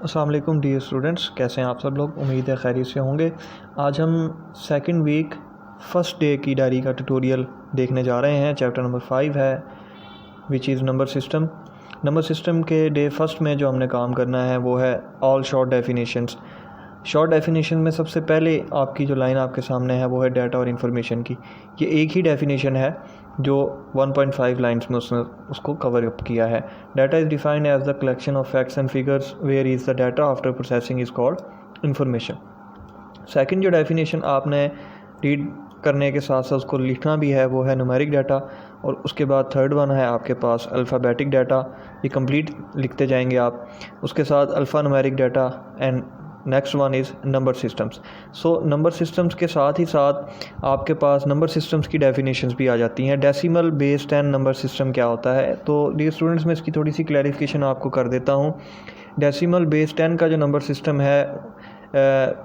अस्सलाम वालेकुम dear students, कैसे हैं आप सब लोग। उम्मीद है खैरियत से होंगे। आज हम सेकंड वीक फर्स्ट डे की डायरी का ट्यूटोरियल देखने जा रहे हैं। चैप्टर नंबर 5 है which is number system. Number system के डे फर्स्ट में जो हमने काम करना है वो है all short definitions. Short definition में सबसे पहले आपकी जो लाइन आपके सामने है वो है डाटा और इन्फॉर्मेशन की। ये एक ही डेफिनेशन है जो 1.5 लाइन्स में उसने उसको कवर अप किया है। Data is defined as the collection of facts and figures where is the data after processing is called information. Second जो डेफिनेशन आपने रीड करने के साथ साथ उसको लिखना भी है वो है न्यूमेरिक डाटा। और उसके बाद थर्ड वन है आपके पास अल्फ़ाबेटिक डाटा। ये कंप्लीट लिखते जाएंगे आप। उसके साथ alpha numeric data and next one is number systems. So number systems के साथ ही साथ आपके पास नंबर सिस्टम्स की डेफिनेशंस भी आ जाती हैं। Decimal based and number system क्या होता है, तो डियर स्टूडेंट्स मैं इसकी थोड़ी सी क्लैरिफिकेशन आपको कर देता हूँ। डेसिमल बेस्ड 10 का जो नंबर सिस्टम है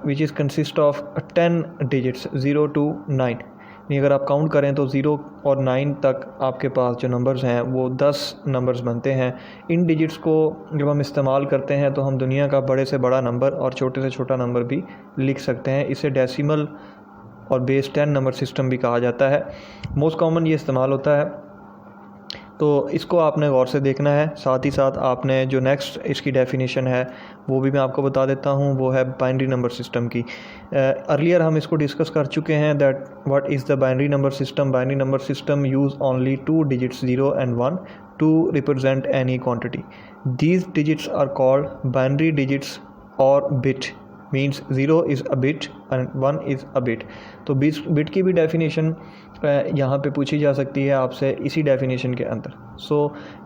which is consist of 10 digits 0 to 9। नहीं, अगर आप काउंट करें तो 0 और 9 तक आपके पास जो नंबर्स हैं वो 10 नंबर्स बनते हैं। इन डिजिट्स को जब हम इस्तेमाल करते हैं तो हम दुनिया का बड़े से बड़ा नंबर और छोटे से छोटा नंबर भी लिख सकते हैं। इसे डेसिमल और बेस 10 नंबर सिस्टम भी कहा जाता है। मोस्ट कॉमन ये इस्तेमाल होता है, तो इसको आपने गौर से देखना है। साथ ही साथ आपने जो नेक्स्ट इसकी डेफिनेशन है वो भी मैं आपको बता देता हूँ, वो है बाइनरी नंबर सिस्टम की। अर्लियर हम इसको डिस्कस कर चुके हैं that what is the binary number system. Binary number system use only 2 digits 0 and 1 to represent any quantity. These digits are called binary digits or bit, means 0 is a bit and 1 is a bit. तो bit की भी definition यहाँ पे पूछी जा सकती है आपसे इसी डेफिनेशन के अंदर। सो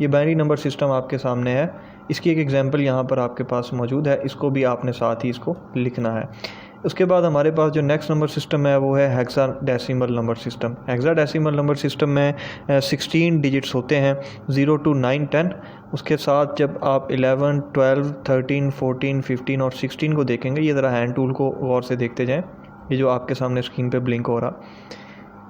ये बाइनरी नंबर सिस्टम आपके सामने है। इसकी एक एग्जांपल यहाँ पर आपके पास मौजूद है, इसको भी आपने साथ ही इसको लिखना है। उसके बाद हमारे पास जो नेक्स्ट नंबर सिस्टम है वो है hexadecimal number system. Hexadecimal number system में 16 डिजिट्स होते हैं 0 to 9, 10। उसके साथ जब आप 11, 12, 13, 14, 15 और 16 को देखेंगे, ये ज़रा हैंड टूल को गौर से देखते जाएं। ये जो आपके सामने स्क्रीन पे ब्लिंक हो रहा,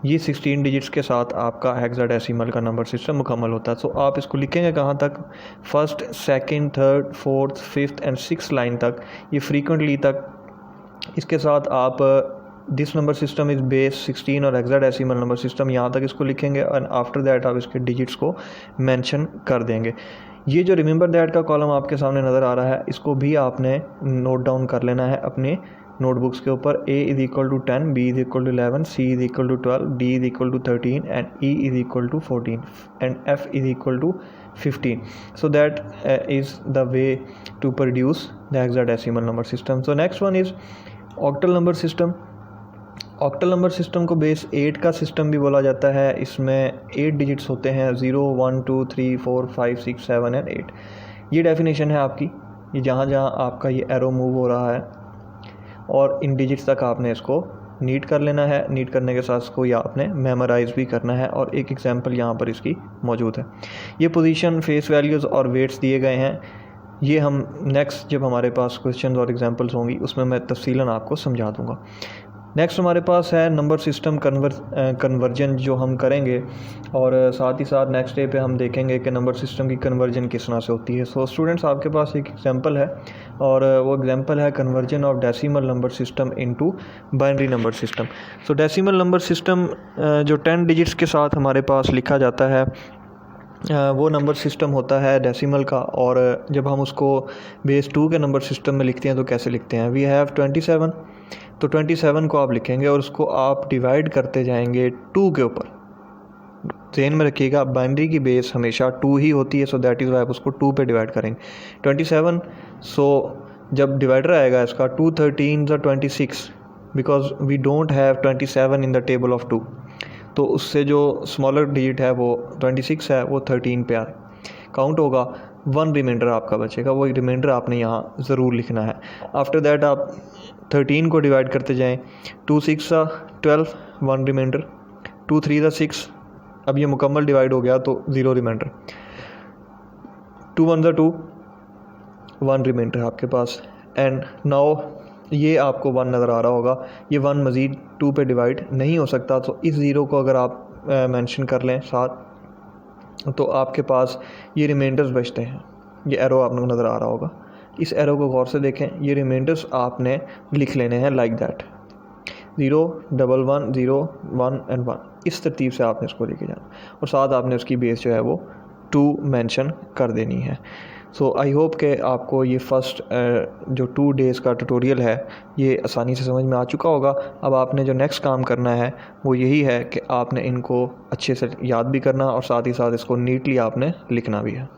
ये 16 डिजिट्स के साथ आपका हेक्साडेसिमल का नंबर सिस्टम मुकम्मल होता है। सो आप इसको लिखेंगे कहाँ तक, first, second, third, fourth, fifth and six line तक, ये फ्रीक्वेंटली तक। इसके साथ आप this number system is base 16 और हेक्साडेसिमल नंबर सिस्टम यहाँ तक इसको लिखेंगे एंड आफ्टर दैट आप इसके डिजिट्स को मेंशन कर देंगे। ये जो रिमेंबर दैट का कॉलम आपके सामने नज़र आ रहा है, इसको भी आपने नोट डाउन कर लेना है अपने नोटबुक्स के ऊपर। A is equal to 10, B is equal to 11, C is equal to 12, D is equal to 13 and E is equal to 14 and F is equal to 15. So that is the way to produce the hexadecimal number system. So next one is octal number system. Octal number system को base 8 का system भी बोला जाता है। इसमें 8 digits होते हैं 0, 1, 2, 3, 4, 5, 6, 7 and 8। ये डेफिनेशन है आपकी। ये जहाँ जहाँ आपका ये एरो मूव हो रहा है और इन डिजिट्स तक आपने इसको नीट कर लेना है। नीट करने के साथ इसको या आपने मेमोराइज भी करना है और एक एग्जांपल यहाँ पर इसकी मौजूद है। ये पोजीशन, फेस वैल्यूज़ और वेट्स दिए गए हैं। ये हम नेक्स्ट जब हमारे पास क्वेश्चंस और एग्जांपल्स होंगी उसमें मैं तफसीलन आपको समझा दूंगा। नेक्स्ट हमारे पास है नंबर सिस्टम कन्वर्जन जो हम करेंगे, और साथ ही साथ नेक्स्ट डे पे हम देखेंगे कि नंबर सिस्टम की कन्वर्जन किस तरह से होती है। सो स्टूडेंट्स आपके पास एक एग्जांपल है और वो एग्जांपल है conversion of decimal number system into binary number system. So decimal number system जो 10 डिजिट्स के साथ हमारे पास लिखा जाता है वो नंबर सिस्टम होता है डेसिमल का। और जब हम उसको बेस 2 के नंबर सिस्टम में लिखते हैं तो कैसे लिखते हैं, वी हैव 27। तो 27 को आप लिखेंगे और उसको आप डिवाइड करते जाएंगे 2 के ऊपर। ध्यान में रखिएगा बाइनरी की बेस हमेशा 2 ही होती है, सो दैट इज़ वाई आप उसको 2 पे डिवाइड करेंगे 27। सो जब डिवाइडर आएगा इसका 2 13 26, because we don't have 27 in the table of 2, तो उससे जो स्मॉलर डिजिट है वो 26 है, वो 13 पे काउंट होगा। 1 रिमाइंडर आपका बचेगा, वो रिमाइंडर आपने यहाँ ज़रूर लिखना है। आफ्टर दैट आप 13 को डिवाइड करते जाएं। 2 6 12, 1 रिमाइंडर। 2 3 6, अब ये मुकम्मल डिवाइड हो गया तो 0 रिमाइंडर। 2 1 2, 1 रिमाइंडर आपके पास। एंड नाउ ये आपको 1 नज़र आ रहा होगा, ये 1 मज़ीद 2 पे डिवाइड नहीं हो सकता, तो इस ज़ीरो को अगर आप मेंशन कर लें साथ तो आपके पास ये रिमाइंडर्स बचते हैं। ये एरो आपको नज़र आ रहा होगा, इस एरो को गौर से देखें, ये रिमाइंडर्स आपने लिख लेने हैं लाइक दैट, 0 1 1 0 1 एंड 1, इस तरतीब से आपने इसको लेके जाना और साथ आपने उसकी बेस जो है वो 2 मेंशन कर देनी है। सो आई होप कि आपको ये फ़र्स्ट जो 2 डेज़ का ट्यूटोरियल है ये आसानी से समझ में आ चुका होगा। अब आपने जो नेक्स्ट काम करना है वो यही है कि आपने इनको अच्छे से याद भी करना और साथ ही साथ इसको नीटली आपने लिखना भी है।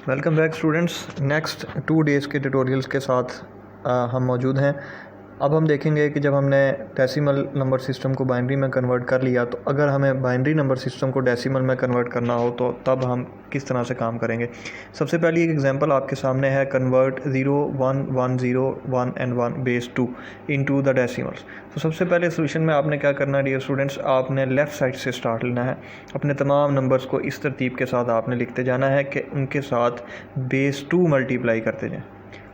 Welcome back students. Next 2 days के ट्यूटोरियल्स के साथ हम मौजूद हैं। अब हम देखेंगे कि जब हमने डेसिमल नंबर सिस्टम को बाइनरी में कन्वर्ट कर लिया तो अगर हमें बाइनरी नंबर सिस्टम को डेसिमल में कन्वर्ट करना हो तो तब हम किस तरह से काम करेंगे। सबसे पहली एक एग्जांपल आपके सामने है, convert 0 1 1 0 1 and 1 base 2 into the decimals. तो सबसे पहले सोल्यूशन में आपने क्या करना है डियर स्टूडेंट्स, आपने लेफ़्ट साइड से स्टार्ट लेना है। अपने तमाम नंबर्स को इस तरतीब के साथ आपने लिखते जाना है कि उनके साथ बेस 2 मल्टीप्लाई करते जाएँ,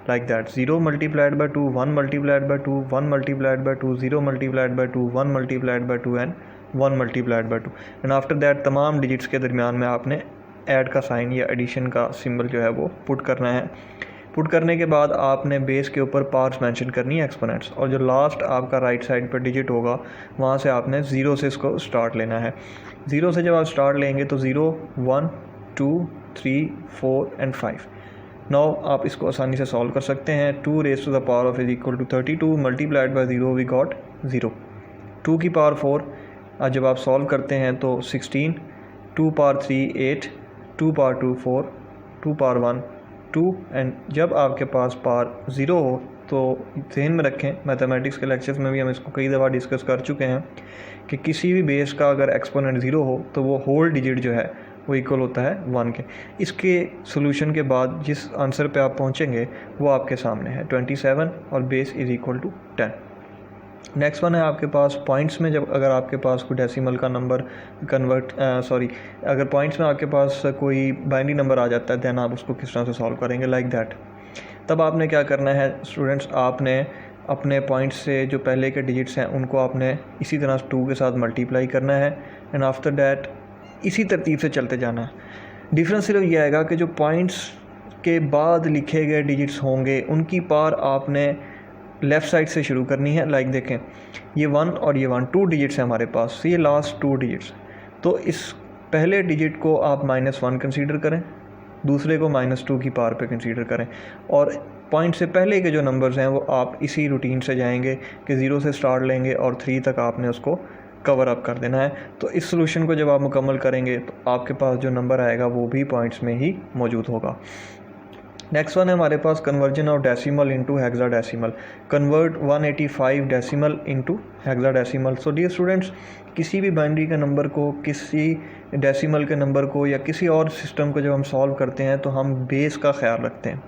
like that, 0 multiplied by 2, 1 multiplied by 2, 1 multiplied by 2, 0 multiplied by 2, 1 multiplied by 2 and 1 multiplied by 2 and after that तमाम डिजिट्स के दरमियान में आपने ऐड का साइन या एडिशन का सिंबल जो है वो पुट करना है। पुट करने के बाद आपने बेस के ऊपर पार्ट्स मेंशन करनी है, एक्सपोनेंट्स, और जो लास्ट आपका राइट साइड पर डिजिट होगा वहाँ से आपने 0 से इसको स्टार्ट लेना है। 0 से जब आप स्टार्ट लेंगे तो 0 1 2 3 4 एंड 5। नाउ आप इसको आसानी से सॉल्व कर सकते हैं। 2 raised to the power of is equal to 32 multiplied by 0 we got 0। 2 की पावर 4 आज जब आप सॉल्व करते हैं तो 16, 2 पावर 3 8, 2 पावर 2 4, 2 पावर 1 2 एंड जब आपके पास पावर 0 हो तो ध्यान में रखें, मैथमेटिक्स के लेक्चर्स में भी हम इसको कई दफ़ा डिस्कस कर चुके हैं कि किसी भी बेस का अगर एक्सपोनेंट 0 हो तो वो होल डिजिट जो है वो इक्वल होता है 1 के। इसके सोल्यूशन के बाद जिस आंसर पे आप पहुंचेंगे वो आपके सामने है 27 और base is equal to 10। Next one है आपके पास पॉइंट्स में, जब अगर आपके पास कोई डेसिमल का नंबर अगर पॉइंट्स में आपके पास कोई बाइनरी नंबर आ जाता है दैन आप उसको किस तरह से सॉल्व करेंगे, लाइक दैट। तब आपने क्या करना है स्टूडेंट्स, आपने अपने पॉइंट्स से जो पहले के डिजिट्स हैं उनको आपने इसी तरह 2 के साथ मल्टीप्लाई करना है एंड आफ्टर दैट इसी तरतीब से चलते जाना है। डिफरेंस सिर्फ ये आएगा कि जो पॉइंट्स के बाद लिखे गए डिजिट्स होंगे उनकी पार आपने लेफ़्ट साइड से शुरू करनी है। लाइक देखें, ये 1 और ये 1 2 डिजिट्स हैं हमारे पास, ये लास्ट 2 डिजिट्स। तो इस पहले डिजिट को आप -1 कंसीडर करें, दूसरे को -2 की पार पे कंसीडर करें और पॉइंट से पहले के जो नंबर्स हैं वो आप इसी रूटीन से जाएंगे कि 0 से स्टार्ट लेंगे और 3 तक आपने उसको कवर अप कर देना है। तो इस सोल्यूशन को जब आप मुकम्मल करेंगे तो आपके पास जो नंबर आएगा वो भी पॉइंट्स में ही मौजूद होगा। नेक्स्ट वन है हमारे पास conversion of decimal into hexadecimal. Convert 185 decimal into hexadecimal. So dear students, किसी भी बाइनरी के नंबर को, किसी डेसिमल के नंबर को या किसी और सिस्टम को जब हम सॉल्व करते हैं तो हम बेस का ख्याल रखते हैं।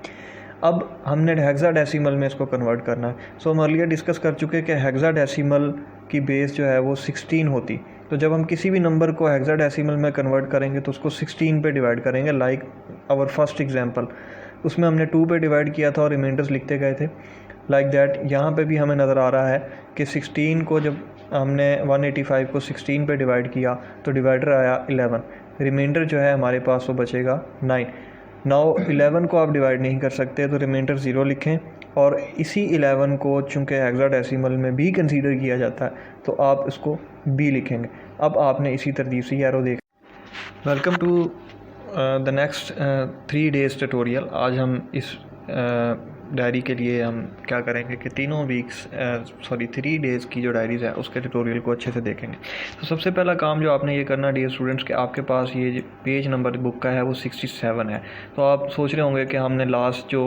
अब हमने हेक्साडेसिमल में इसको कन्वर्ट करना है। सो हम अर्लियर डिस्कस कर चुके हैं कि हेक्साडेसिमल की बेस जो है वो 16 होती। तो जब हम किसी भी नंबर को हेक्साडेसिमल में कन्वर्ट करेंगे तो उसको 16 पे डिवाइड करेंगे। लाइक आवर फर्स्ट एग्जांपल, उसमें हमने 2 पे डिवाइड किया था और रिमाइंडर्स लिखते गए थे। लाइक दैट यहाँ पे भी हमें नज़र आ रहा है कि 16 को जब हमने 185 को 16 पे डिवाइड किया तो डिवाइडर आया 11, रिमाइंडर जो है हमारे पास वो बचेगा 9। नाउ 11 को आप डिवाइड नहीं कर सकते तो रिमाइंडर 0 लिखें और इसी 11 को चूँकि हेक्साडेसिमल में भी कंसीडर किया जाता है तो आप इसको B लिखेंगे। अब आपने इसी तरतीब से एरो देख। Welcome to the next 3 days tutorial. आज हम इस डायरी के लिए हम क्या करेंगे कि तीनों वीक्स 3 डेज़ की जो डायरीज़ है उसके ट्यूटोरियल को अच्छे से देखेंगे। तो सबसे पहला काम जो आपने ये करना डियर स्टूडेंट्स कि आपके पास ये पेज नंबर बुक का है वो 67 है। तो आप सोच रहे होंगे कि हमने लास्ट जो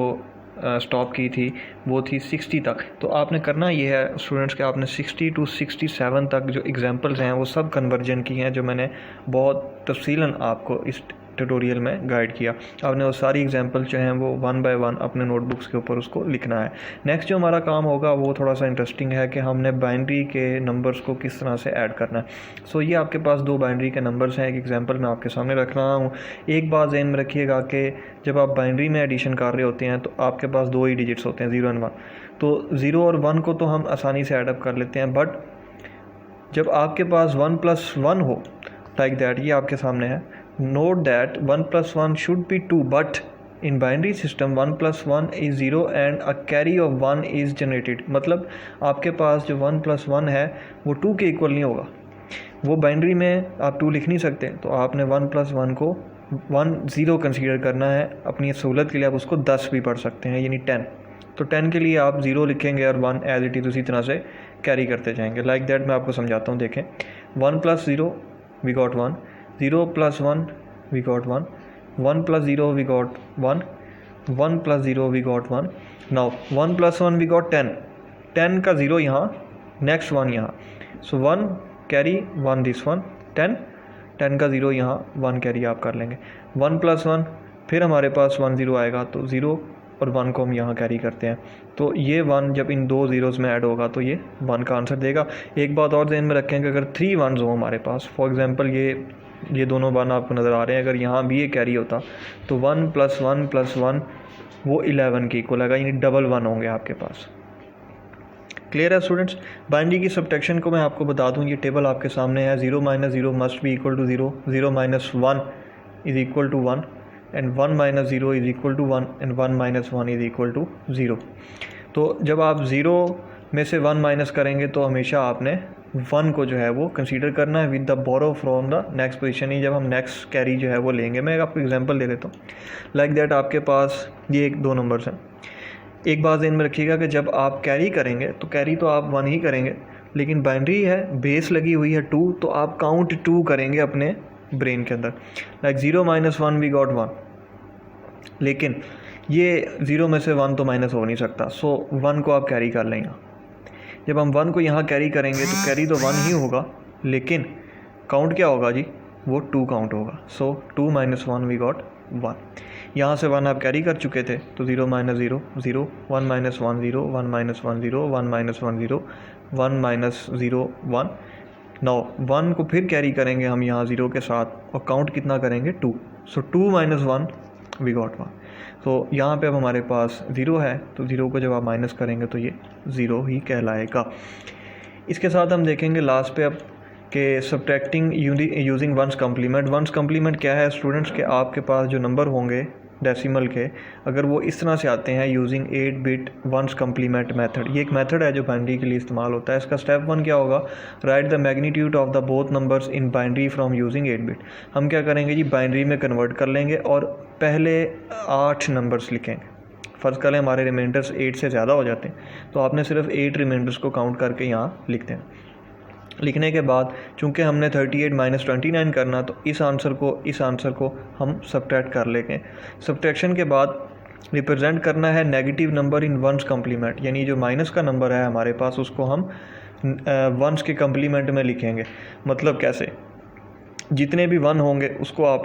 स्टॉप की थी वो थी 60 तक। तो आपने करना ये है स्टूडेंट्स कि आपने 60 to 67 तक जो एग्जांपल्स हैं वो सब कन्वर्जन की हैं, जो मैंने बहुत तफसीलन आपको इस ट्यूटोरियल में गाइड किया। आपने वो सारी एग्जांपल जो हैं वो 1 by 1 अपने नोटबुक्स के ऊपर उसको लिखना है। नेक्स्ट जो हमारा काम होगा वो थोड़ा सा इंटरेस्टिंग है कि हमने बाइनरी के नंबर्स को किस तरह से ऐड करना है। सो ये आपके पास 2 बाइनरी के नंबर्स हैं। एक एग्जांपल मैं आपके सामने रख रहा हूँ। एक बात ज़हन में रखिएगा कि जब आप बाइनरी में एडिशन कर रहे होते हैं तो आपके पास 2 ही डिजिट्स होते हैं, 0 और 1। तो 0 और 1 को तो हम आसानी से ऐडअप कर लेते हैं, बट जब आपके पास 1 + 1 हो लाइक दैट, ये आपके सामने है, note that 1 + 1 should be 2, but in binary system 1 + 1 is 0 and a carry of 1 is generated। मतलब आपके पास जो 1 + 1 है वो 2 के इक्वल नहीं होगा। वो बाइनरी में आप 2 लिख नहीं सकते, तो आपने 1 + 1 को 1 0 कंसीडर करना है। अपनी सहूलत के लिए आप उसको 10 भी पढ़ सकते हैं, यानी 10। तो 10 के लिए आप 0 लिखेंगे और 1 एज इट इज़ उसी तरह से कैरी करते जाएंगे। लाइक दैट मैं आपको समझाता हूँ। देखें, 1 + 0 we got 1, 0 + 1 we got 1, 1 + 0 we got 1, 1 + 0 we got 1। now 1 + 1 we got 10, 10 का 0 यहाँ, नेक्स्ट 1 यहाँ, सो 1 कैरी 1 दिस 1, 10, 10 का 0 यहाँ, 1 कैरी आप कर लेंगे। 1 + 1 फिर हमारे पास 1 0 आएगा, तो 0 और 1 को हम यहाँ कैरी करते हैं। तो ये 1 जब इन 2 ज़ीरोज़ में ऐड होगा तो ये 1 का आंसर देगा। एक बात और ध्यान में रखें कि अगर 3 1s हो हमारे पास, फॉर एग्जांपल ये दोनों 1 आपको नज़र आ रहे हैं, अगर यहाँ भी ये कैरी होता तो 1 + 1 + 1 वो 11 के इक्वल आएगा, यानी डबल 1 होंगे आपके पास। क्लियर है स्टूडेंट्स? बाइनरी की सब्ट्रैक्शन को मैं आपको बता दूं, ये टेबल आपके सामने है। 0 - 0 must be equal to 0, 0 - 1 is equal to 1, and 1 - 0 is equal to 1, and 1 - 1 is equal to 0। तो जब आप 0 में से 1 माइनस करेंगे तो हमेशा आपने 1 को जो है वो कंसीडर करना है with the borrow from the next position ही, जब हम नेक्स्ट कैरी जो है वो लेंगे। मैं आपको एग्जांपल दे देता हूँ। लाइक दैट आपके पास ये 2 नंबर्स हैं। एक बात ध्यान में रखिएगा कि जब आप कैरी करेंगे तो कैरी तो आप 1 ही करेंगे, लेकिन बाइनरी है, बेस लगी हुई है 2, तो आप काउंट 2 करेंगे अपने ब्रेन के अंदर। लाइक 0 - 1 वी गॉट 1, लेकिन ये 0 में से 1 तो माइनस हो नहीं सकता, सो 1 को आप कैरी कर लेंगे। जब हम 1 को यहाँ कैरी करेंगे तो कैरी तो 1 ही होगा, लेकिन काउंट क्या होगा जी, वो 2 काउंट होगा। सो 2 - 1 वी गॉट 1। यहाँ से 1 आप कैरी कर चुके थे, तो 0 - 0 0, 1 - 1 0, 1 - 1 0, 1 - 1 0, 1 - 0 1। नाउ 1 को फिर कैरी करेंगे हम यहाँ 0 के साथ, और काउंट कितना करेंगे 2। सो 2 - 1 वी गॉट 1। तो यहाँ पे अब हमारे पास 0 है, तो 0 को जब आप माइनस करेंगे तो ये 0 ही कहलाएगा। इसके साथ हम देखेंगे लास्ट पे अब कि subtracting using 1's complement. 1's complement क्या है स्टूडेंट्स, के आपके पास जो नंबर होंगे डेसिमल के, अगर वो इस तरह से आते हैं using 8-bit 1's complement method. ये एक मेथड है जो बाइनरी के लिए इस्तेमाल होता है। इसका स्टेप 1 क्या होगा, right the magnitude of the both numbers in binary from using 8-bit। हम क्या करेंगे जी, बाइनरी में कन्वर्ट कर लेंगे और पहले 8 नंबर्स लिखेंगे। फ़र्ज़ करें हमारे रिमाइंडर्स 8 से ज़्यादा हो जाते हैं, तो आपने सिर्फ 8 रिमाइंडर्स को काउंट करके यहाँ लिखते हैं। लिखने के बाद चूंकि हमने 38 - 29 करना, तो इस आंसर को हम सब्ट्रैक्ट कर लेंगे। सब्ट्रैक्शन के बाद रिप्रेजेंट करना है negative number in 1's complement, यानी जो माइनस का नंबर है हमारे पास उसको हम 1's के कम्प्लीमेंट में लिखेंगे। मतलब कैसे, जितने भी 1 होंगे उसको आप